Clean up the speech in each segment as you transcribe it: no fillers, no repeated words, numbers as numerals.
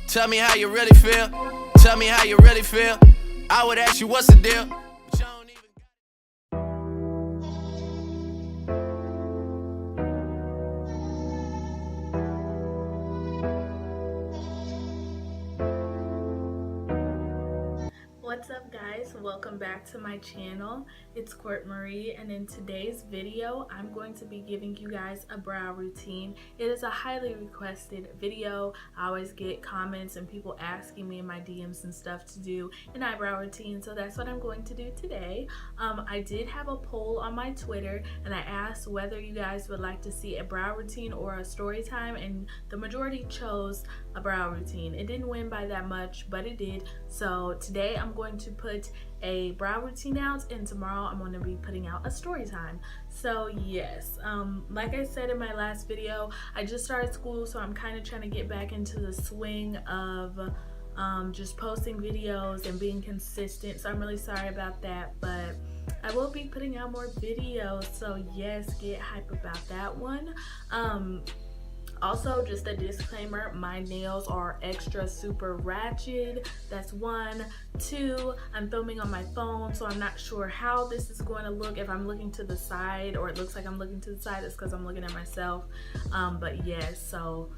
Tell me how you really feel. Tell me how you really feel. I would ask you what's the deal. But you don't even What's up, guys? Welcome back to my channel. It's Court Marie, and in today's video I'm going to be giving you guys a brow routine. It is a highly requested video. I always get comments and people asking me in my DMs and stuff to do an eyebrow routine, so that's what I'm going to do today. I did have a poll on my Twitter and I asked whether you guys would like to see a brow routine or a story time, and the majority chose a brow routine. It didn't win by that much, but it did. So today I'm going to put a brow routine out, and tomorrow I'm going to be putting out a story time. So yes, like I said in my last video, I just started school, so I'm kind of trying to get back into the swing of just posting videos and being consistent. So I'm really sorry about that, but I will be putting out more videos, so yes, get hype about that one. Also, just a disclaimer, my nails are extra super ratchet. That's one. Two, I'm filming on my phone, so I'm not sure how this is going to look. If I'm looking to the side or it looks like I'm looking to the side, it's because I'm looking at myself. But yes, so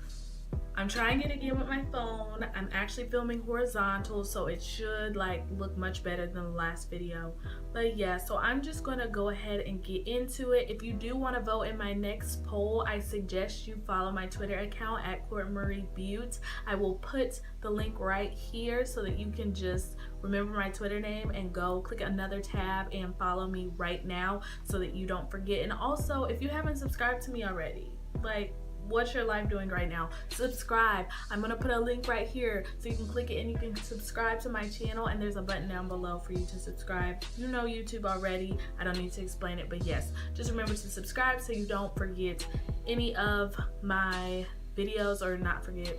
I'm trying it again with my phone. I'm actually filming horizontal, so it should like look much better than the last video. But yeah, so I'm just gonna go ahead and get into it. If you do want to vote in my next poll, I suggest you follow my Twitter account at Court Marie Butte. I will put the link right here so that you can just remember my Twitter name and go click another tab and follow me right now so that you don't forget. And also, if you haven't subscribed to me already, like, what's your life doing right now? Subscribe. I'm gonna put a link right here so you can click it and you can subscribe to my channel, and there's a button down below for you to subscribe. You know YouTube already, I don't need to explain it, but yes, just remember to subscribe so you don't forget any of my videos, or not forget,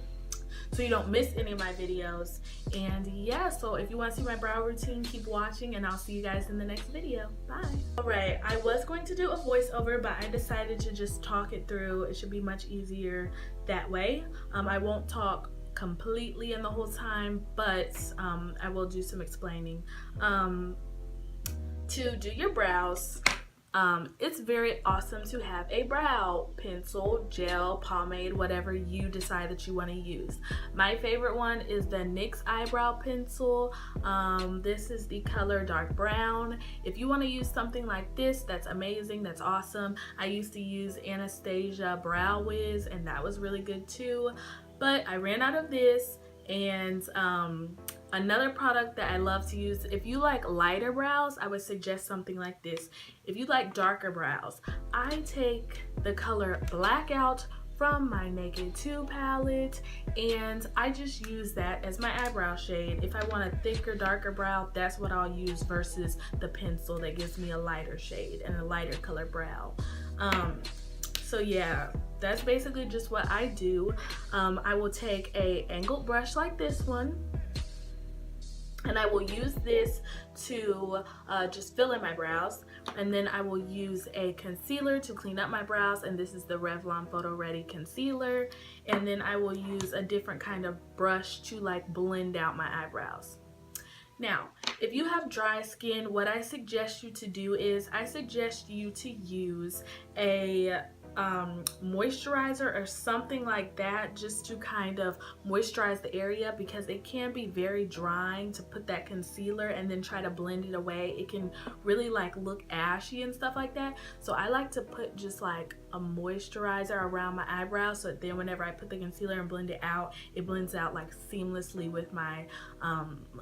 so you don't miss any of my videos. And yeah, so if you want to see my brow routine, keep watching, and I'll see you guys in the next video. Bye. Alright, I was going to do a voiceover, but I decided to just talk it through. It should be much easier that way. I won't talk completely in the whole time, but I will do some explaining. To do your brows, it's very awesome to have a brow pencil, gel, pomade, whatever you decide that you want to use. My favorite one is the NYX eyebrow pencil. This is the color dark brown. If you want to use something like this, that's amazing, that's awesome. I used to use Anastasia Brow Wiz, and that was really good too, but I ran out of this. And another product that I love to use, if you like lighter brows, I would suggest something like this. If you like darker brows, I take the color Blackout from my Naked 2 palette, and I just use that as my eyebrow shade. If I want a thicker, darker brow, that's what I'll use versus the pencil that gives me a lighter shade and a lighter color brow. So yeah, that's basically just what I do. I will take a angled brush like this one, and I will use this to just fill in my brows, and then I will use a concealer to clean up my brows, and this is the Revlon Photo Ready concealer, and then I will use a different kind of brush to like blend out my eyebrows. Now, if you have dry skin, what I suggest you to do is I suggest you to use a moisturizer or something like that, just to kind of moisturize the area, because it can be very drying to put that concealer and then try to blend it away. It can really like look ashy and stuff like that. So I like to put just like a moisturizer around my eyebrows, so that then whenever I put the concealer and blend it out, it blends out like seamlessly with my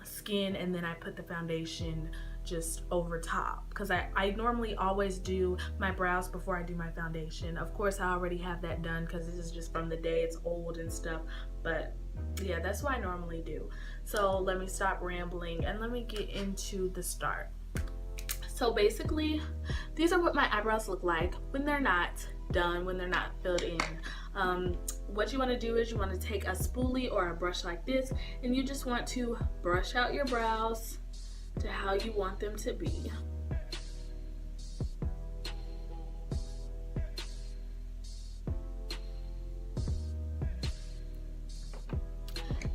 skin, and then I put the foundation just over top, because I normally always do my brows before I do my foundation. Of course, I already have that done because this is just from the day, it's old and stuff, but yeah, that's what I normally do. So let me stop rambling and let me get into the start. So basically, these are what my eyebrows look like when they're not done, when they're not filled in. What you want to do is you want to take a spoolie or a brush like this, and you just want to brush out your brows to how you want them to be.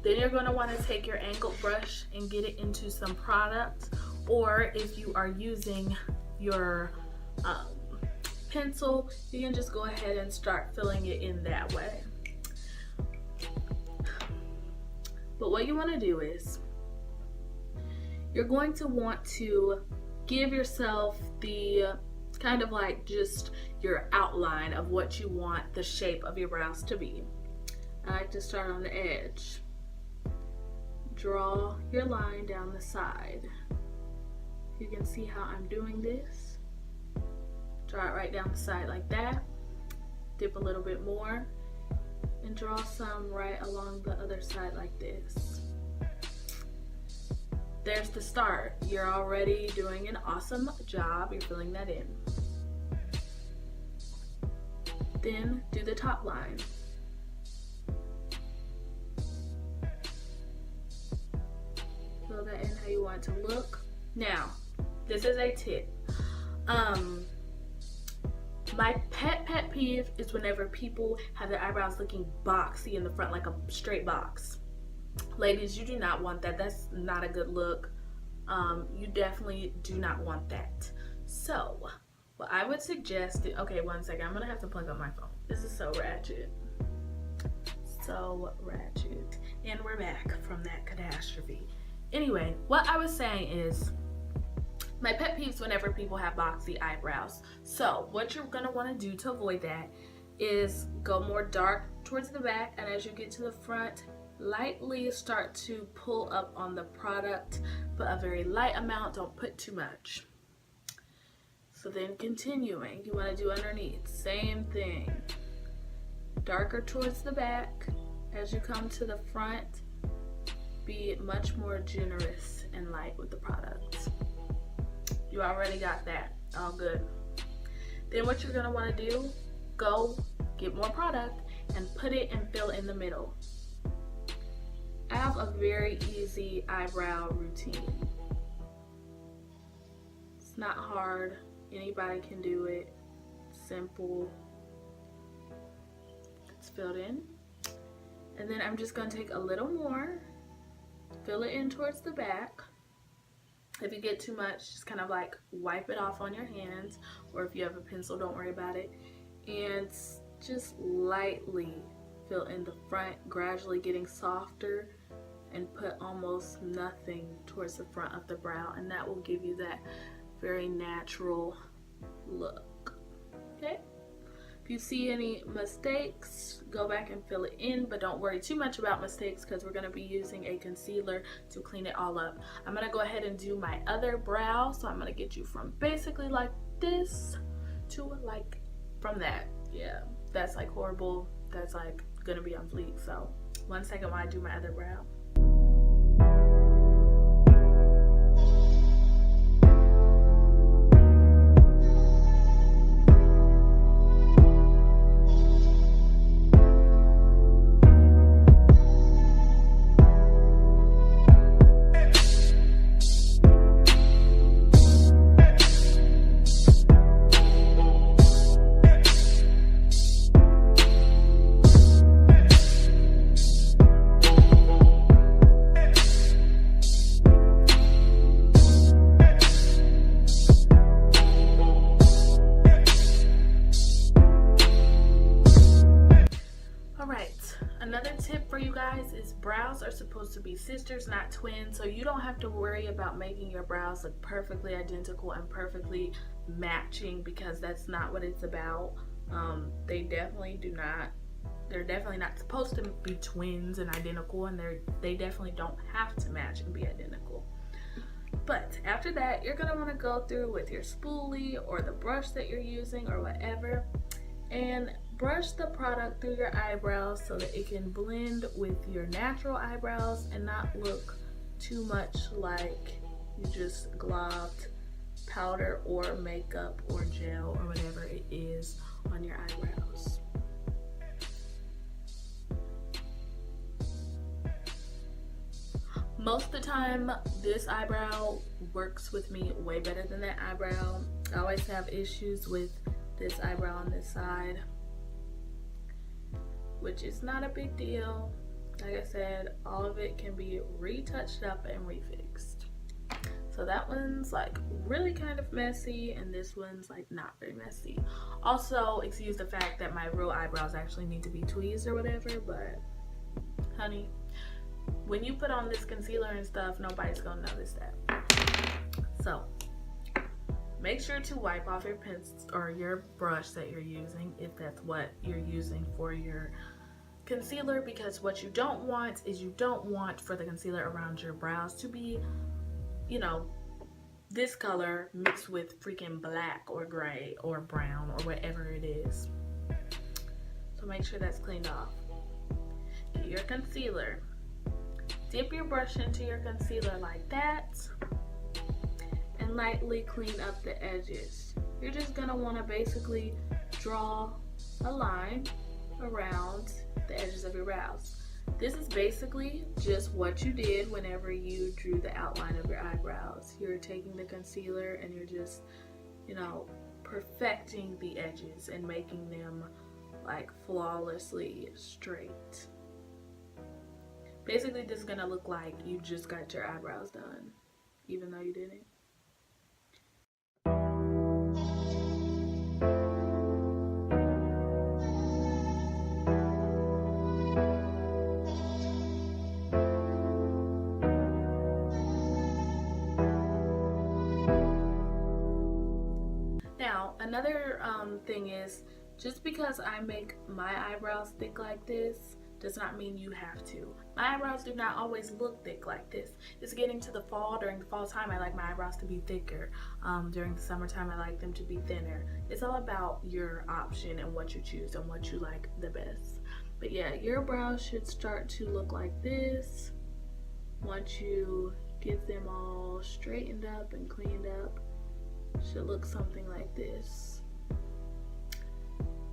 Then you're going to want to take your angled brush and get it into some product, or if you are using your pencil, you can just go ahead and start filling it in that way. But what you want to do is you're going to want to give yourself the kind of like just your outline of what you want the shape of your brows to be. I like to start on the edge. Draw your line down the side. You can see how I'm doing this. Draw it right down the side like that. Dip a little bit more and draw some right along the other side like this. There's the start. You're already doing an awesome job. You're filling that in. Then do the top line. Fill that in how you want it to look. Now, this is a tip. My pet peeve is whenever people have their eyebrows looking boxy in the front, like a straight box. Ladies, you do not want that. That's not a good look. You definitely do not want that. So, what I would suggest, okay, one second. I'm gonna have to plug up my phone. This is so ratchet. So ratchet. And we're back from that catastrophe. Anyway, what I was saying is, my pet peeves whenever people have boxy eyebrows. So what you're gonna wanna do to avoid that is go more dark towards the back, and as you get to the front, lightly start to pull up on the product, but a very light amount, don't put too much. So then continuing, you wanna do underneath, same thing. Darker towards the back. As you come to the front, be much more generous and light with the product. You already got that, all good. Then what you're gonna wanna do, go get more product and put it and fill in the middle. I have a very easy eyebrow routine. It's not hard, anybody can do it, simple. It's filled in. And then I'm just gonna take a little more, fill it in towards the back. If you get too much, just kind of like wipe it off on your hands, or if you have a pencil, don't worry about it. And just lightly fill in the front, gradually getting softer, and put almost nothing towards the front of the brow, and that will give you that very natural look. Okay? If you see any mistakes, go back and fill it in, but don't worry too much about mistakes because we're going to be using a concealer to clean it all up. I'm going to go ahead and do my other brow, so I'm going to get you from basically like this to like from that. Yeah, that's like horrible. That's like going to be on fleek. So 1 second while I do my other brow. Brows are supposed to be sisters, not twins, so you don't have to worry about making your brows look perfectly identical and perfectly matching, because that's not what it's about. They definitely do not, they're definitely not supposed to be twins and identical, and they definitely don't have to match and be identical. But after that, you're gonna want to go through with your spoolie or the brush that you're using or whatever, and brush the product through your eyebrows so that it can blend with your natural eyebrows and not look too much like you just globbed powder or makeup or gel or whatever it is on your eyebrows. Most of the time, this eyebrow works with me way better than that eyebrow. I always have issues with this eyebrow on this side, which is not a big deal. like I said, all of it can be retouched up and refixed. So that one's like really kind of messy, and this one's like not very messy. Also, excuse the fact that my real eyebrows actually need to be tweezed or whatever, but honey, when you put on this concealer and stuff, nobody's gonna notice that. So make sure to wipe off your pencil or your brush that you're using, if that's what you're using for your concealer, because what you don't want is you don't want for the concealer around your brows to be, you know, this color mixed with freaking black or gray or brown or whatever it is. So make sure that's cleaned off. Get your concealer. Dip your brush into your concealer like that and lightly clean up the edges. You're just gonna want to basically draw a line around the edges of your brows. This is basically just what you did whenever you drew the outline of your eyebrows. You're taking the concealer and you're just, you know, perfecting the edges and making them like flawlessly straight. Basically, this is gonna look like you just got your eyebrows done, even though you didn't. Now, another thing is, just because I make my eyebrows thick like this does not mean you have to. My eyebrows do not always look thick like this. It's getting to the fall. During the fall time, I like my eyebrows to be thicker. During the summertime, I like them to be thinner. It's all about your option and what you choose and what you like the best. But yeah, your brows should start to look like this once you get them all straightened up and cleaned up. Should look something like this.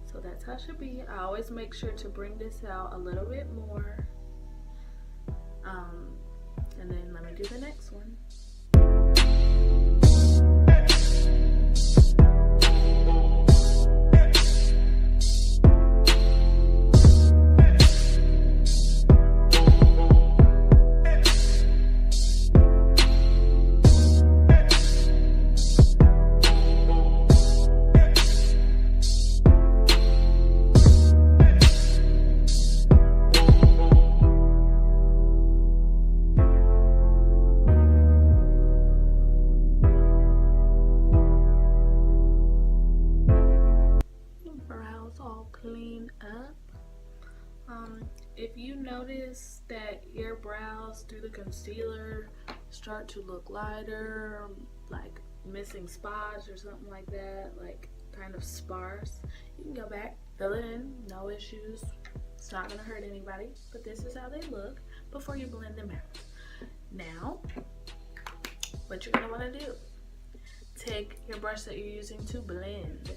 So that's how it should be. I always make sure to bring this out a little bit more. And then let me do the next one. If you notice that your brows through the concealer start to look lighter, like missing spots or something like that, like kind of sparse, you can go back, fill it in, no issues. It's not gonna hurt anybody, but this is how they look before you blend them out. Now, what you're gonna wanna do, take your brush that you're using to blend,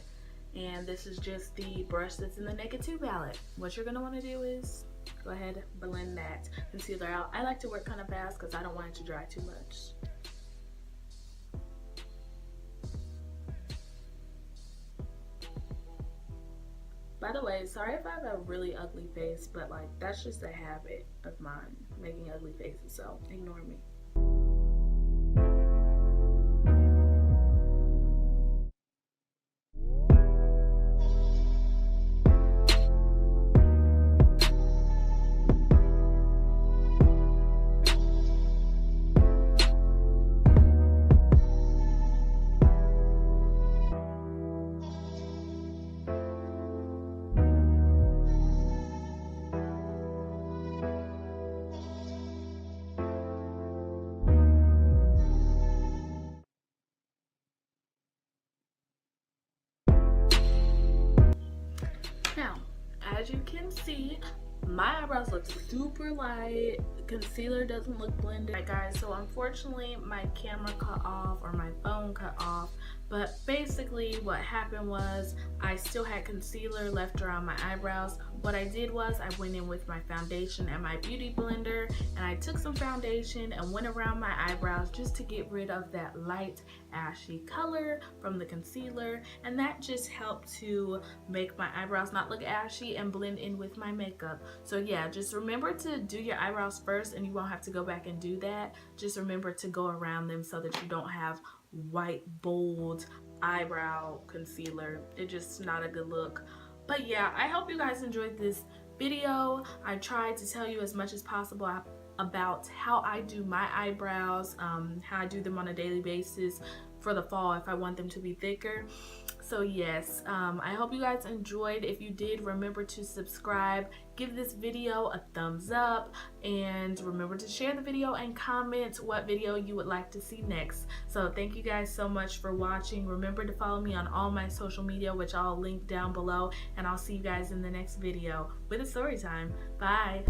and this is just the brush that's in the Naked 2 palette. What you're gonna wanna do is go ahead and blend that concealer out. I like to work kind of fast because I don't want it to dry too much. By the way, sorry if I have a really ugly face, but like that's just a habit of mine, making ugly faces, so ignore me. Now, as you can see, my eyebrows look super light. Concealer doesn't look blended. Right, guys, so unfortunately my camera cut off, or my phone cut off, but basically what happened was I still had concealer left around my eyebrows. What I did was I went in with my foundation and my beauty blender and I I took some foundation and went around my eyebrows just to get rid of that light ashy color from the concealer, and that just helped to make my eyebrows not look ashy and blend in with my makeup. So yeah, just remember to do your eyebrows first, and you won't have to go back and do that. Just remember to go around them so that you don't have white bold eyebrow concealer. It's just not a good look. But yeah, I hope you guys enjoyed this video. I tried to tell you as much as possible about how I do my eyebrows, how I do them on a daily basis for the fall if I want them to be thicker. So yes, I hope you guys enjoyed. If you did, remember to subscribe, give this video a thumbs up, and remember to share the video and comment what video you would like to see next. So thank you guys so much for watching. Remember to follow me on all my social media, which I'll link down below, and I'll see you guys in the next video with a story time. Bye.